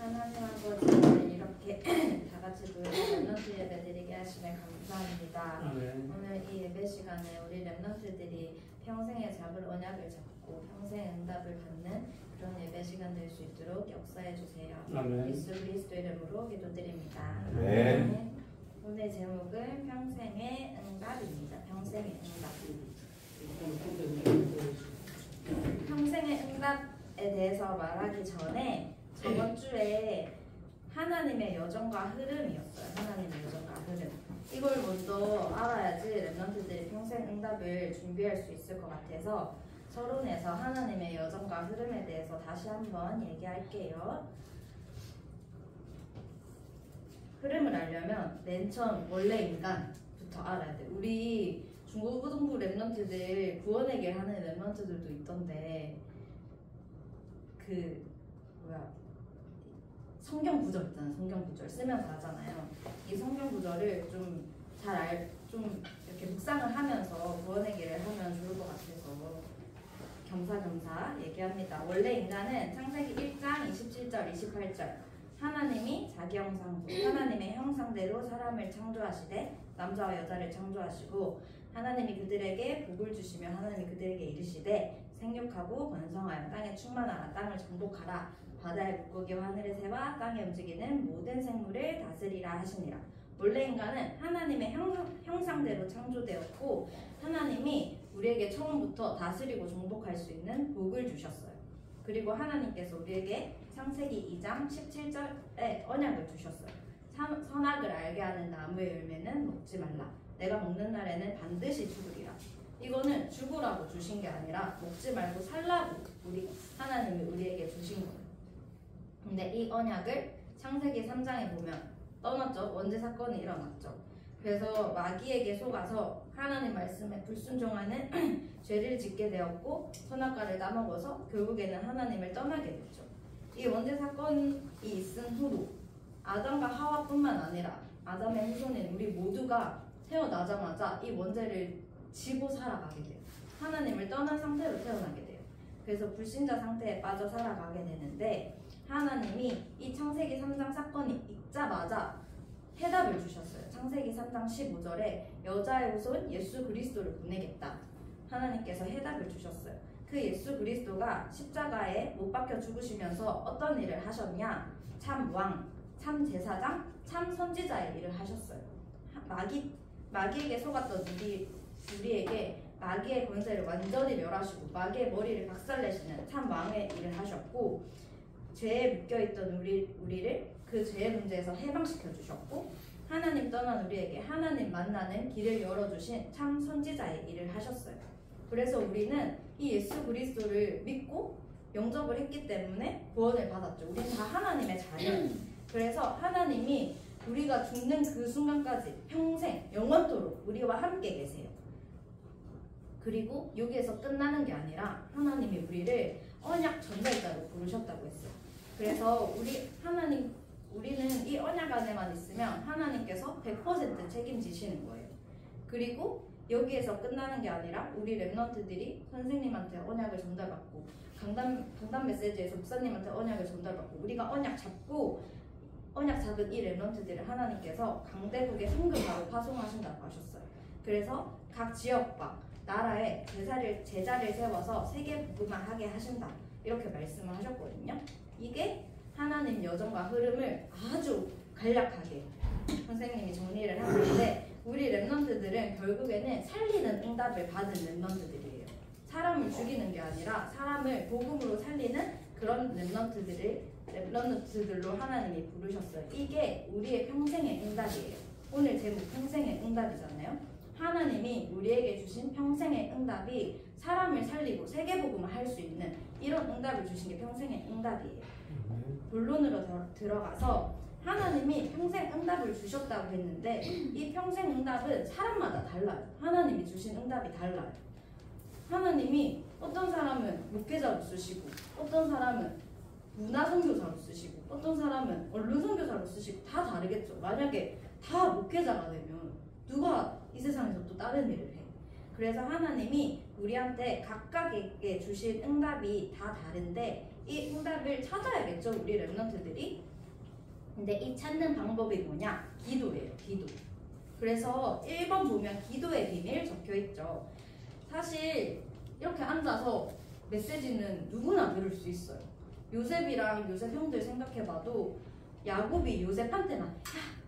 하나님하고 저를 이렇게 다 같이 모여서 랩넌트 예배 드리게 하시면 감사합니다. 오늘 이 예배 시간에 우리 랩넌트들이 평생의 잡을 언약을 잡고 평생 응답을 받는 그런 예배 시간 될 수 있도록 역사해 주세요. 예수 그리스도 이름으로 기도드립니다. 네. 오늘 제목은 평생의 응답입니다. 평생의 응답. 평생의 응답에 대해서 말하기 전에 저번 주에 하나님의 여정과 흐름이었어요. 하나님의 여정과 흐름. 이걸 먼저 알아야지 랩넌트들이 평생 응답을 준비할 수 있을 것 같아서 서론에서 하나님의 여정과 흐름에 대해서 다시 한번 얘기할게요. 흐름을 알려면 맨 처음 원래 인간부터 알아야 돼. 우리 중고등부 랩넌트들 구원의 길 하는 랩넌트들도 있던데 성경 구절 있잖아요. 성경 구절 쓰면서 하잖아요. 이 성경 구절을 좀 이렇게 묵상을 하면서 구원의 길을 하면 좋을 것 같아서 겸사겸사 얘기합니다. 원래 인간은 창세기 1장 27절 28절 하나님이 자기 하나님의 형상대로 사람을 창조하시되 남자와 여자를 창조하시고 하나님이 그들에게 복을 주시며 하나님이 그들에게 이르시되 생육하고 번성하여 땅에 충만하라 땅을 정복하라 바다의 물고기와 하늘의 새와 땅에 움직이는 모든 생물을 다스리라 하시니라. 원래 인간은 하나님의 형상대로 창조되었고 하나님이 우리에게 처음부터 다스리고 정복할 수 있는 복을 주셨어요. 그리고 하나님께서 우리에게 창세기 2장 17절에 언약을 주셨어요. 선악을 알게 하는 나무의 열매는 먹지 말라. 내가 먹는 날에는 반드시 죽으리라. 이거는 죽으라고 주신 게 아니라 먹지 말고 살라고 하나님이 우리에게 주신 거예요. 근데 이 언약을 창세기 3장에 보면 떠났죠. 원죄 사건이 일어났죠. 그래서 마귀에게 속아서 하나님 말씀에 불순종하는 죄를 짓게 되었고 선악과를 따먹어서 결국에는 하나님을 떠나게 됐죠. 이 원죄 사건이 있은 후로 아담과 하와뿐만 아니라 아담의 후손인 우리 모두가 태어나자마자 이 원죄를 지고 살아가게 돼요. 하나님을 떠난 상태로 태어나게 돼요. 그래서 불신자 상태에 빠져 살아가게 되는데 하나님이 이 창세기 3장 사건이 있자마자 해답을 주셨어요. 창세기 3장 15절에 여자의 후손 예수 그리스도를 보내겠다. 하나님께서 해답을 주셨어요. 그 예수 그리스도가 십자가에 못 박혀 죽으시면서 어떤 일을 하셨냐? 참 왕, 참 제사장, 참 선지자의 일을 하셨어요. 마귀에게 속았던 우리에게 마귀의 권세를 완전히 멸하시고 마귀의 머리를 박살내시는 참 왕의 일을 하셨고 죄에 묶여있던 우리를 그 죄의 문제에서 해방시켜 주셨고 하나님 떠난 우리에게 하나님 만나는 길을 열어주신 참 선지자의 일을 하셨어요. 그래서 우리는 이 예수 그리스도를 믿고 영접을 했기 때문에 구원을 받았죠. 우리는 다 하나님의 자녀예요. 그래서 하나님이 우리가 죽는 그 순간까지 평생 영원토록 우리와 함께 계세요. 그리고 여기에서 끝나는 게 아니라 하나님이 우리를 언약 전달자로 부르셨다고 했어요. 그래서 우리는 이 언약 안에만 있으면 하나님께서 100% 책임지시는 거예요. 그리고 여기에서 끝나는 게 아니라 우리 랩넌트들이 선생님한테 언약을 전달받고 강단 메시지에서 목사님한테 언약을 전달받고 우리가 언약 잡은 이 랩넌트들을 하나님께서 강대국의 성교사로 파송하신다고 하셨어요. 그래서 각 지역과 나라에 제자를 세워서 세계 복음화하게 하신다. 이렇게 말씀을 하셨거든요. 이게 하나님 여정과 흐름을 아주 간략하게 선생님이 정리를 하시는데 우리 랩넌트들은 결국에는 살리는 응답을 받은 랩넌트들이에요. 사람을 죽이는 게 아니라 사람을 복음으로 살리는 그런 랩넌트들로 하나님이 부르셨어요. 이게 우리의 평생의 응답이에요. 오늘 제목 평생의 응답이잖아요. 하나님이 우리에게 주신 평생의 응답이 사람을 살리고 세계복음을 할 수 있는 이런 응답을 주신 게 평생의 응답이에요. 본론으로 들어가서 하나님이 평생 응답을 주셨다고 했는데 이 평생 응답은 사람마다 달라요. 하나님이 주신 응답이 달라요. 하나님이 어떤 사람은 목회자로 쓰시고 어떤 사람은 문화선교사로 쓰시고 어떤 사람은 언론선교사로 쓰시고 다 다르겠죠. 만약에 다 목회자가 되면 누가 이 세상에서 또 다른 일을 해. 그래서 하나님이 우리한테 각각에게 주신 응답이 다 다른데 이 응답을 찾아야겠죠. 우리 랩넌트들이 근데 이 찾는 방법이 뭐냐? 기도예요. 기도. 그래서 1번 보면 기도의 비밀 적혀있죠. 사실 이렇게 앉아서 메시지는 누구나 들을 수 있어요. 요셉이랑 요셉 형들 생각해봐도 야곱이 요셉한테만 야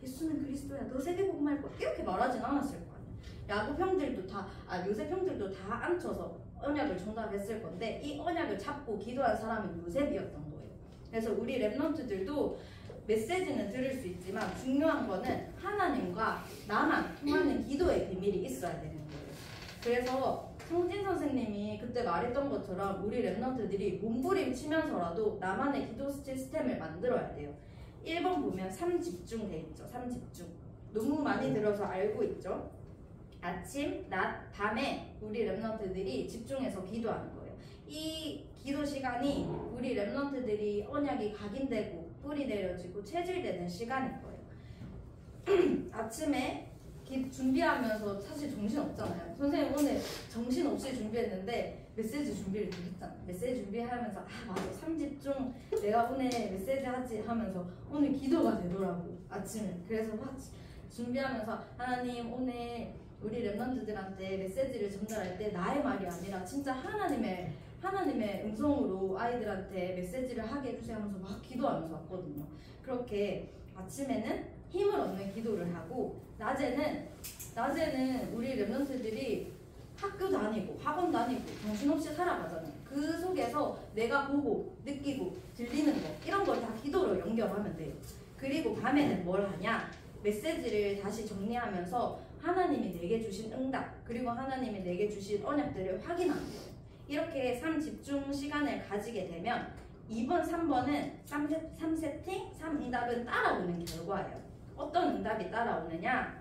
예수는 그리스도야 너 세계복음할 거야 이렇게 말하진 않았을 거 아니야. 야곱 형들도 요셉 형들도 다 앉혀서 언약을 전달했을 건데 이 언약을 잡고 기도한 사람은 요셉이었던 거예요. 그래서 우리 랩런트들도 메시지는 들을 수 있지만 중요한 거는 하나님과 나만 통하는 기도의 비밀이 있어야 되는 거예요. 그래서 성진 선생님이 그때 말했던 것처럼 우리 랩런트들이 몸부림치면서라도 나만의 기도 시스템을 만들어야 돼요. 1번 보면 3집중 돼 있죠. 3집중. 너무 많이 들어서 알고 있죠. 아침, 낮, 밤에 우리 랩런트들이 집중해서 기도하는 거예요. 이 기도 시간이 우리 랩런트들이 언약이 각인되고 뿌리 내려지고 체질되는 시간인 거예요. 아침에 준비하면서 사실 정신 없잖아요. 선생님 오늘 정신 없이 준비했는데 메시지 준비를 했잖아. 메시지 준비하면서 맞아 3집중 내가 오늘 메시지 하지 하면서 오늘 기도가 되더라고 아침에. 그래서 막 준비하면서 하나님 오늘 우리 랩런트들한테 메시지를 전달할 때 나의 말이 아니라 진짜 하나님의 음성으로 아이들한테 메시지를 하게 해주세요 하면서 막 기도하면서 왔거든요. 그렇게 아침에는 힘을 얻는 기도를 하고 낮에는 우리 랩런트들이 학교 다니고 학원 다니고 정신없이 살아가잖아요. 그 속에서 내가 보고 느끼고 들리는 거 이런 걸 다 기도로 연결하면 돼요. 그리고 밤에는 뭘 하냐? 메시지를 다시 정리하면서 하나님이 내게 주신 응답 그리고 하나님이 내게 주신 언약들을 확인하는 거예요. 이렇게 3집중 시간을 가지게 되면 2번, 3번은 3세팅, 3응답은 따라오는 결과예요. 어떤 응답이 따라오느냐?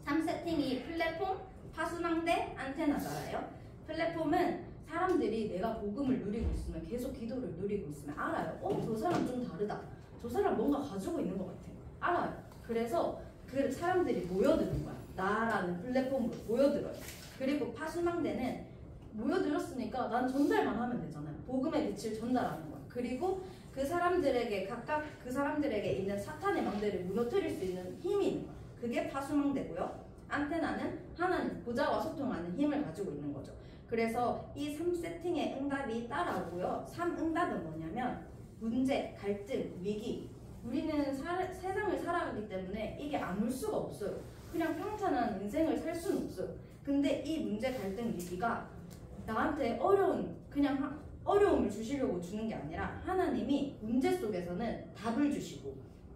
3세팅이 플랫폼, 파수망대, 안테나잖아요. 플랫폼은 사람들이 내가 복음을 누리고 있으면 계속 기도를 누리고 있으면 알아요. 저 사람 좀 다르다. 저 사람 뭔가 가지고 있는 것 같아. 알아요. 그래서 그 사람들이 모여드는 거야. 나라는 플랫폼으로 모여들어요. 그리고 파수망대는 모여들었으니까 난 전달만 하면 되잖아요. 복음의 빛을 전달하는 거야. 그리고 그 사람들에게 각각 그 사람들에게 있는 사탄의 망대를 무너뜨릴 수 있는 힘이 있는 거야. 그게 파수망대고요. 안테나는 하나님 보좌와 소통하는 힘을 가지고 있는 거죠. 그래서 이 3세팅의 응답이 따라오고요. 3응답은 뭐냐면 문제, 갈등, 위기. 우리는 세상을 살아가기 때문에 이게 안 올 수가 없어요. 그냥 평탄한 인생을 살 수는 없어요. 근데 이 문제, 갈등, 위기가 나한테 어려움을 주시려고 주는 게 아니라 하나님이 문제 속에서는 답을 주시고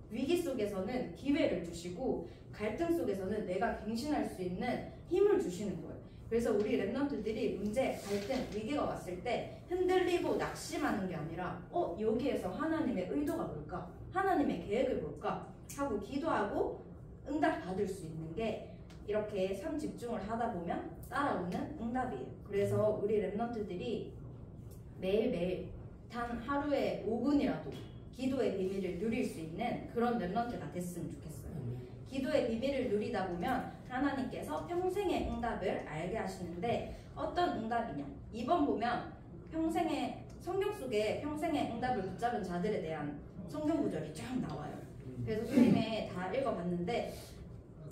위기 속에서는 기회를 주시고 갈등 속에서는 내가 갱신할 수 있는 힘을 주시는 거예요. 그래서 우리 랩런트들이 문제, 갈등, 위기가 왔을 때 흔들리고 낙심하는 게 아니라 여기에서 하나님의 의도가 뭘까? 하나님의 계획을 볼까? 하고 기도하고 응답 받을 수 있는 게 이렇게 3집중을 하다 보면 따라오는 응답이에요. 그래서 우리 랩런트들이 매일매일 단 하루에 5분이라도 기도의 비밀을 누릴 수 있는 그런 랩런트가 됐으면 좋겠어요. 기도의 비밀을 누리다 보면 하나님께서 평생의 응답을 알게 하시는데 어떤 응답이냐? 2번 보면 성경 속에 평생의 응답을 붙잡은 자들에 대한 성경 구절이 쫙 나와요. 그래서 선생님이 다 읽어봤는데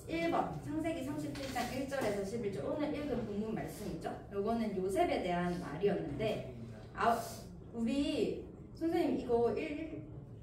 1번 창세기 37장 1절에서 11절 오늘 읽은 본문 말씀이죠. 요거는 요셉에 대한 말이었는데 우리 선생님 이거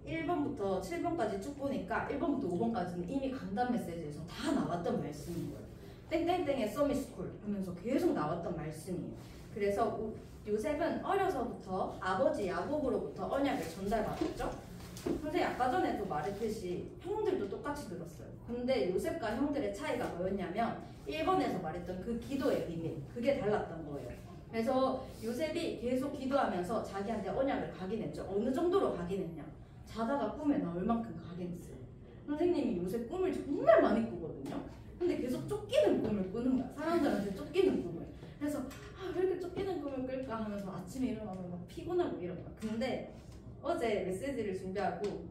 1번부터 7번까지 쭉 보니까 1번부터 5번까지는 이미 강단 메시지에서 다 나왔던 말씀인 거예요. 땡땡땡의 서밋스쿨 하면서 계속 나왔던 말씀이에요. 그래서 요셉은 어려서부터 아버지 야곱으로부터 언약을 전달받았죠. 선생님 아까 전에도 말했듯이 형들도 똑같이 들었어요. 근데 요셉과 형들의 차이가 뭐였냐면 1번에서 말했던 그 기도의 비밀 그게 달랐던 거예요. 그래서 요셉이 계속 기도하면서 자기한테 언약을 각인했죠. 어느 정도로 각인했냐? 자다가 꿈에 나올 만큼 각인했어요. 선생님이 요새 꿈을 정말 많이 꾸거든요. 근데 계속 쫓기는 꿈을 꾸는 거야. 사람들한테 쫓기는 꿈을. 그래서 왜 이렇게 쫓기는 꿈을 꿀까 하면서 아침에 일어나면 막 피곤하고 이런 거야. 근데 어제 메시지를 준비하고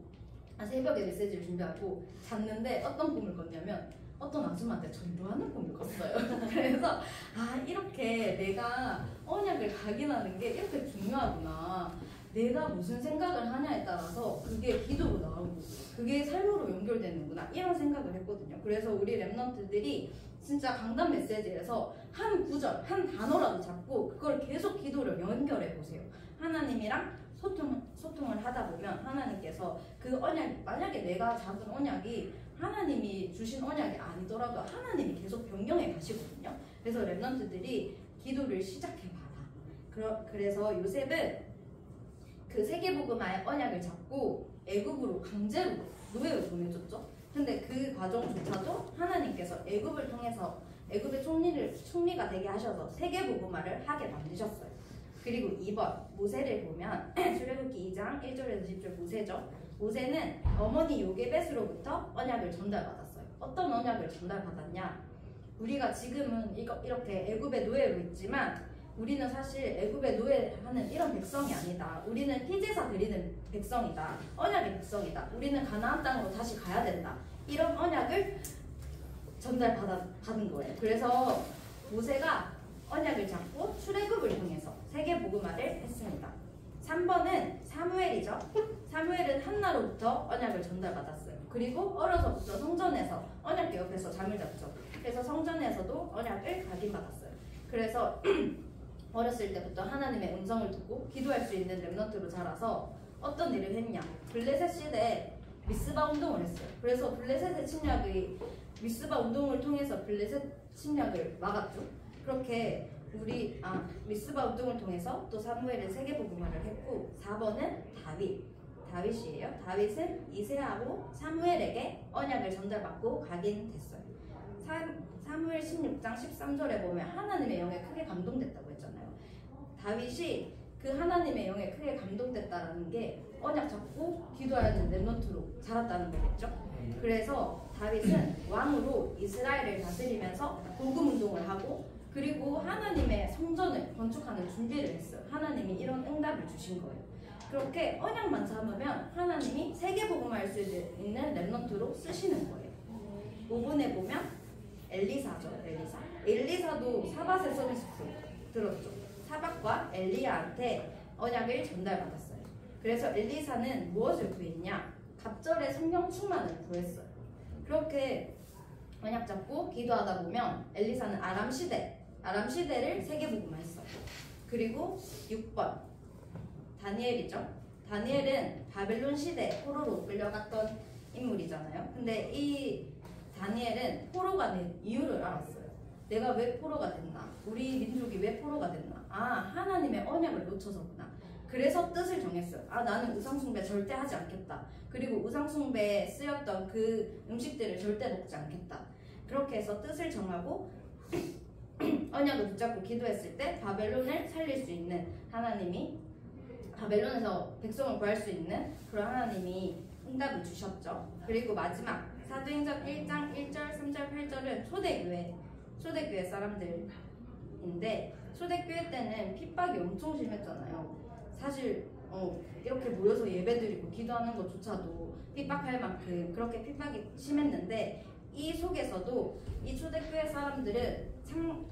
새벽에 메시지를 준비하고 잤는데 어떤 꿈을 꿨냐면 어떤 아줌마한테 전도하는 꿈을 꿨어요. 그래서 이렇게 내가 언약을 각인하는 게 이렇게 중요하구나. 내가 무슨 생각을 하냐에 따라서 그게 기도로 나오고 그게 삶으로 연결되는구나 이런 생각을 했거든요. 그래서 우리 랩런트들이 진짜 강단 메시지에서 한 구절, 한 단어라도 잡고 그걸 계속 기도를 연결해 보세요. 하나님이랑 소통을 하다 보면 하나님께서 그 언약, 만약에 내가 잡은 언약이 하나님이 주신 언약이 아니더라도 하나님이 계속 변경해 가시거든요. 그래서 랩런트들이 기도를 시작해 봐라. 그래서 요셉은 그 세계복음화의 언약을 잡고 애굽으로 강제로 노예로 보내줬죠. 근데 그 과정조차도 하나님께서 애굽을 통해서 애굽의 총리가 되게 하셔서 세계복음화를 하게 만드셨어요. 그리고 2번 모세를 보면 출애굽기 2장 1절에서 10절 모세죠. 모세는 어머니 요게벳으로부터 언약을 전달받았어요. 어떤 언약을 전달받았냐? 우리가 지금은 이렇게 애굽의 노예로 있지만 우리는 사실 애굽의 노예하는 이런 백성이 아니다. 우리는 피제사 드리는 백성이다. 언약의 백성이다. 우리는 가나안 땅으로 다시 가야 된다. 이런 언약을 전달받은 거예요. 그래서 모세가 언약을 잡고 출애굽을 통해서 세계복음화를 했습니다. 3번은 사무엘이죠. 사무엘은 한나로부터 언약을 전달받았어요. 그리고 어려서부터 성전에서 언약궤 옆에서 잠을 잤죠. 그래서 성전에서도 언약을 각인받았어요. 그래서 어렸을 때부터 하나님의 음성을 듣고 기도할 수 있는 랩런트로 자라서 어떤 일을 했냐? 블레셋 시대에 미스바 운동을 했어요. 그래서 블레셋의 침략이 미스바 운동을 통해서 블레셋 침략을 막았죠. 그렇게 미스바 운동을 통해서 또 사무엘은 세계복음화를 했고 4번은 다윗이에요. 다윗은 이새하고 사무엘에게 언약을 전달받고 각인됐어요. 사무엘 16장 13절에 보면 하나님의 영에 크게 감동됐다고 했잖아요. 다윗이 그 하나님의 영에 크게 감동됐다라는 게 언약 잡고 기도하는 랩런트로 자랐다는 거겠죠. 그래서 다윗은 왕으로 이스라엘을 다스리면서 복음 운동을 하고 그리고 하나님의 성전을 건축하는 준비를 했어요. 하나님이 이런 응답을 주신 거예요. 그렇게 언약만 잡으면 하나님이 세계복음화할 수 있는 랩런트로 쓰시는 거예요. 5번에 보면 엘리사죠. 엘리사도 사밧의 서비스 들었죠. 사밧과 엘리야한테 언약을 전달받았어요. 그래서 엘리사는 무엇을 구했냐? 갑절의 성령 충만을 구했어요. 그렇게 언약 잡고 기도하다 보면 엘리사는 아람 시대를 세계복음화했어요. 그리고 6번 다니엘이죠. 다니엘은 바벨론 시대 포로로 끌려갔던 인물이잖아요. 근데 이 다니엘은 포로가 된 이유를 알았어요. 내가 왜 포로가 됐나? 우리 민족이 왜 포로가 됐나? 하나님의 언약을 놓쳐서구나. 그래서 뜻을 정했어요. 나는 우상숭배 절대 하지 않겠다. 그리고 우상숭배에 쓰였던 그 음식들을 절대 먹지 않겠다. 그렇게 해서 뜻을 정하고 언약을 붙잡고 기도했을 때 바벨론을 살릴 수 있는 하나님이 바벨론에서 백성을 구할 수 있는 그런 하나님이 응답을 주셨죠. 그리고 마지막 사도행전 1장 1절 3절 8절은 초대교회 사람들인데 초대교회 때는 핍박이 엄청 심했잖아요. 사실 이렇게 모여서 예배드리고 기도하는 것조차도 핍박할 만큼 그렇게 핍박이 심했는데 이 속에서도 이 초대교회 사람들은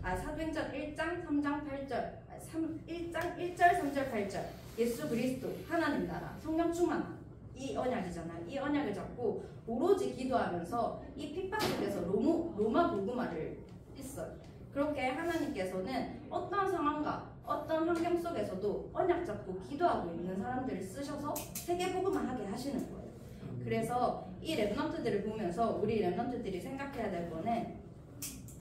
사도행전 1장 3장 8절 1장 1절 3절 8절 예수 그리스도 하나님 나라 성령 충만함 이 언약이잖아요. 이 언약을 잡고 오로지 기도하면서 이 핍박 속에서 로마 복음화를 했어요. 그렇게 하나님께서는 어떤 상황과 어떤 환경 속에서도 언약 잡고 기도하고 있는 사람들을 쓰셔서 세계복음화하게 하시는 거예요. 그래서 이 랩런트들을 보면서 우리 랩런트들이 생각해야 될 거는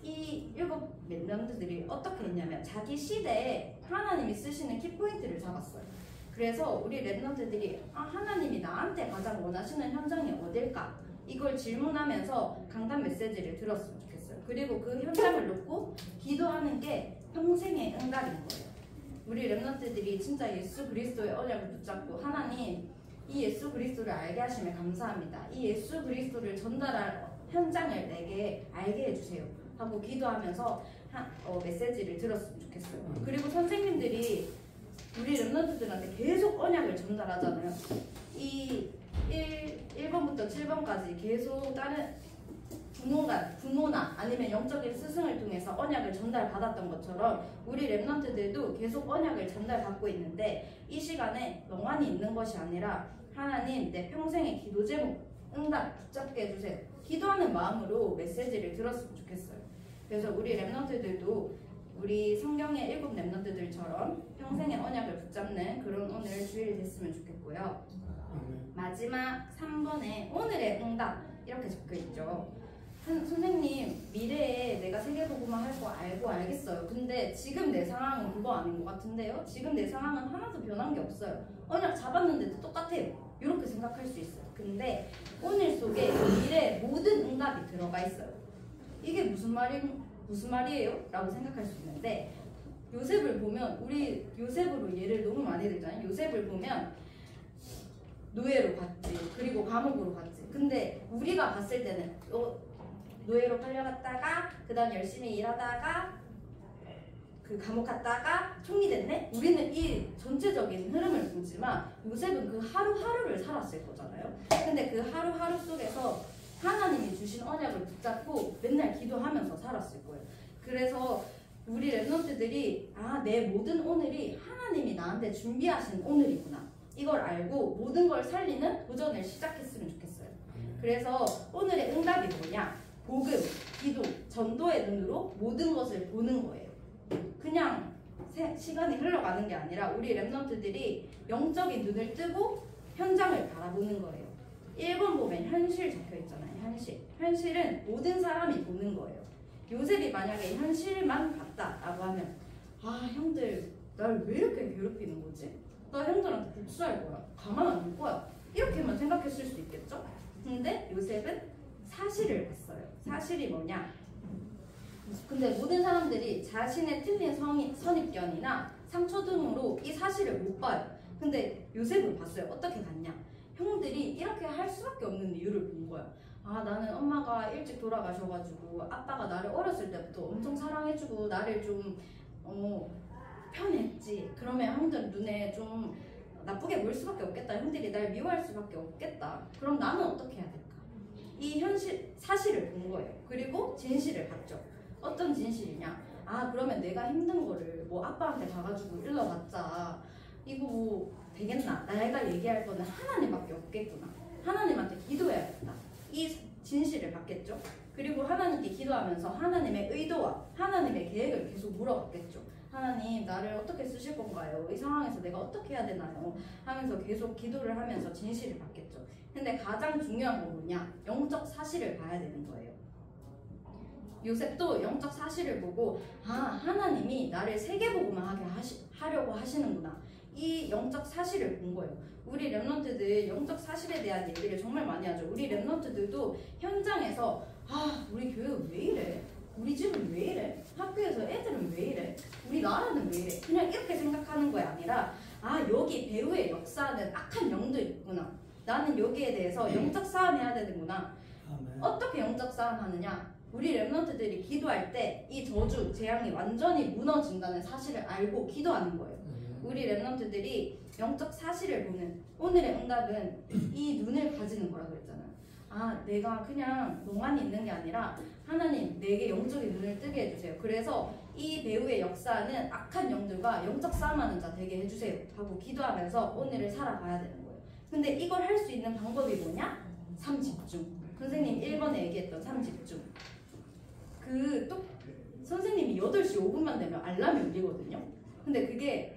이 7 랩런트들이 어떻게 했냐면 자기 시대에 하나님이 쓰시는 키포인트를 잡았어요. 그래서 우리 랩런트들이 하나님이 나한테 가장 원하시는 현장이 어딜까? 이걸 질문하면서 강단 메시지를 들었으면 좋겠어요. 그리고 그 현장을 놓고 기도하는 게 평생의 응답인 거예요. 우리 랩런트들이 진짜 예수 그리스도의 언약을 붙잡고 하나님 이 예수 그리스도를 알게 하시면 감사합니다. 이 예수 그리스도를 전달할 현장을 내게 알게 해주세요. 하고 기도하면서 메시지를 들었으면 좋겠어요. 그리고 선생님들이 우리 랩런트들한테 계속 언약을 전달하잖아요. 이 1번부터 7번까지 계속 다른 부모나 아니면 영적인 스승을 통해서 언약을 전달받았던 것처럼 우리 렘넌트들도 계속 언약을 전달받고 있는데 이 시간에 멍하니 있는 것이 아니라 하나님 내 평생의 기도 제목 응답 붙잡게 해주세요. 기도하는 마음으로 메시지를 들었으면 좋겠어요. 그래서 우리 렘넌트들도 우리 성경의 7 렘넌트들처럼 평생의 언약을 붙잡는 그런 오늘 주일이 됐으면 좋겠고요. 마지막 3번에 오늘의 응답 이렇게 적혀있죠. 선생님 미래에 내가 세계복음화 할 거 알고 알겠어요. 근데 지금 내 상황은 그거 아닌 것 같은데요. 지금 내 상황은 하나도 변한 게 없어요. 언약 잡았는데도 똑같아요. 이렇게 생각할 수 있어요. 근데 오늘 속에 미래의 모든 응답이 들어가 있어요. 이게 무슨 말이에요? 라고 생각할 수 있는데 요셉을 보면 우리 요셉으로 예를 너무 많이 들잖아요. 요셉을 보면 노예로 갔지. 그리고 감옥으로 갔지. 근데 우리가 봤을 때는 노예로 팔려갔다가 그 다음 열심히 일하다가 그 감옥 갔다가 총리 됐네? 우리는 이 전체적인 흐름을 보지만 요셉은 그 하루하루를 살았을 거잖아요. 근데 그 하루하루 속에서 하나님이 주신 언약을 붙잡고 맨날 기도하면서 살았을 거예요. 그래서 우리 렘넌트들이 내 모든 오늘이 하나님이 나한테 준비하신 오늘이구나. 이걸 알고 모든 걸 살리는 도전을 시작했으면 좋겠어요. 그래서 오늘의 응답이 뭐냐? 복음, 기도, 전도의 눈으로 모든 것을 보는 거예요. 그냥 시간이 흘러가는 게 아니라 우리 렘넌트들이 영적인 눈을 뜨고 현장을 바라보는 거예요. 1번 보면 현실 적혀있잖아요. 현실은 모든 사람이 보는 거예요. 요셉이 만약에 현실만 봤다라고 하면 형들 날 왜 이렇게 괴롭히는 거지? 나 형들한테 복수할 거야. 가만 안 둘 거야. 이렇게만 생각했을 수 있겠죠? 근데 요셉은 사실을 봤어요. 사실이 뭐냐? 근데 모든 사람들이 자신의 틀린 선입견이나 상처 등으로 이 사실을 못 봐요. 근데 요셉은 봤어요. 어떻게 봤냐? 형들이 이렇게 할 수밖에 없는 이유를 본 거야. 나는 엄마가 일찍 돌아가셔가지고 아빠가 나를 어렸을 때부터 엄청 사랑해주고 나를 좀 편했지. 그러면 형들 눈에 좀 나쁘게 보일 수밖에 없겠다. 형들이 날 미워할 수밖에 없겠다. 그럼 나는 어떻게 해야 될까? 이 사실을 본 거예요. 그리고 진실을 봤죠. 어떤 진실이냐? 그러면 내가 힘든 거를 아빠한테 가가지고 일러봤자 이거 되겠나? 내가 얘기할 거는 하나님밖에 없겠구나. 하나님한테 기도해야겠다. 이 진실을 봤겠죠. 그리고 하나님께 기도하면서 하나님의 의도와 하나님의 계획을 계속 물어봤겠죠. 하나님 나를 어떻게 쓰실 건가요? 이 상황에서 내가 어떻게 해야 되나요? 하면서 계속 기도를 하면서 진실을 받겠죠. 근데 가장 중요한 건 뭐냐? 영적 사실을 봐야 되는 거예요. 요셉도 영적 사실을 보고 하나님이 나를 세계복음화하게 하려고 하시는구나. 이 영적 사실을 본 거예요. 우리 렘넌트들 영적 사실에 대한 얘기를 정말 많이 하죠. 우리 렘넌트들도 현장에서 우리 교회 왜 이래? 우리 집은 왜 이래? 학교에서 애들은 왜 이래? 우리 나라는 왜 이래? 그냥 이렇게 생각하는 거야 아니라 여기 배후의 역사는 악한 영도 있구나. 나는 여기에 대해서 영적 싸움해야 되는구나. 어떻게 영적 싸움 하느냐? 우리 렘넌트들이 기도할 때 이 저주, 재앙이 완전히 무너진다는 사실을 알고 기도하는 거예요. 우리 렘넌트들이 영적 사실을 보는 오늘의 응답은 이 눈을 가지는 거라고 했잖아요. 내가 그냥 멍하니 있는 게 아니라 하나님 내게 영적인 눈을 뜨게 해주세요. 그래서 이 배후의 역사는 악한 영들과 영적 싸움하는 자 되게 해주세요 하고 기도하면서 오늘을 살아가야 되는 거예요. 근데 이걸 할 수 있는 방법이 뭐냐? 3집중. 선생님 1번에 얘기했던 3집중. 선생님이 8시 5분만 되면 알람이 울리거든요. 근데 그게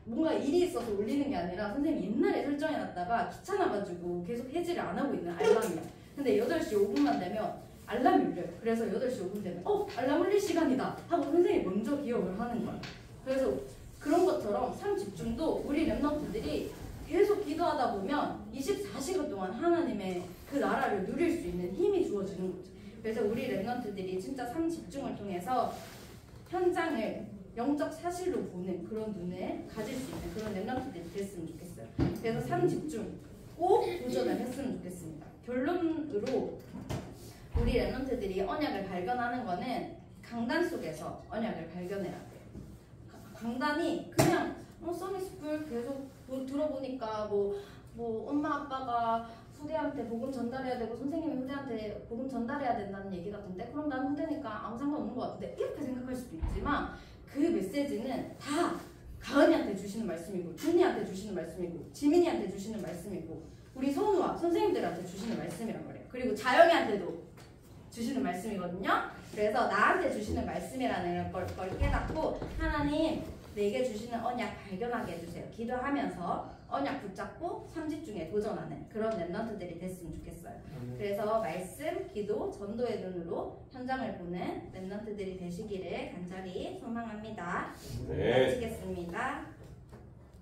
뭔가 일이 있어서 울리는 게 아니라 선생님이 옛날에 설정해놨다가 귀찮아가지고 계속 해지를 안 하고 있는 알람이야. 근데 8시 5분만 되면 알람이 울려요. 그래서 8시 5분 되면 알람 울릴 시간이다 하고 선생님이 먼저 기억을 하는 거야. 그래서 그런 것처럼 3집중도 우리 렘넌트들이 계속 기도하다 보면 24시간 동안 하나님의 그 나라를 누릴 수 있는 힘이 주어지는 거죠. 그래서 우리 렘넌트들이 진짜 3집중을 통해서 현장을 영적 사실로 보는 그런 눈을 가질 수 있는 그런 렘넌트들이 됐으면 좋겠어요. 그래서 3집중 꼭 도전을 했으면 좋겠습니다. 결론으로 우리 렘넌트들이 언약을 발견하는 거는 강단 속에서 언약을 발견해야 돼요. 강단이 그냥 써니스쿨 계속 들어보니까 엄마 아빠가 후대한테 복음 전달해야 되고 선생님이 후대한테 복음 전달해야 된다는 얘기 같은데 그럼 난 후대니까 아무 상관없는 것 같은데 이렇게 생각할 수도 있지만 그 메시지는 다 가은이한테 주시는 말씀이고 준이한테 주시는 말씀이고 지민이한테 주시는 말씀이고 우리 선우와 선생님들한테 주시는 말씀이란 말이에요. 그리고 자영이한테도 주시는 말씀이거든요. 그래서 나한테 주시는 말씀이라는 걸 깨닫고 하나님 내게 주시는 언약 발견하게 해주세요. 기도하면서 언약 붙잡고 3집 중에 도전하는 그런 랩런트들이 됐으면 좋겠어요. 그래서 말씀, 기도, 전도의 눈으로 현장을 보는 랩런트들이 되시기를 간절히 소망합니다. 네. 마치겠습니다.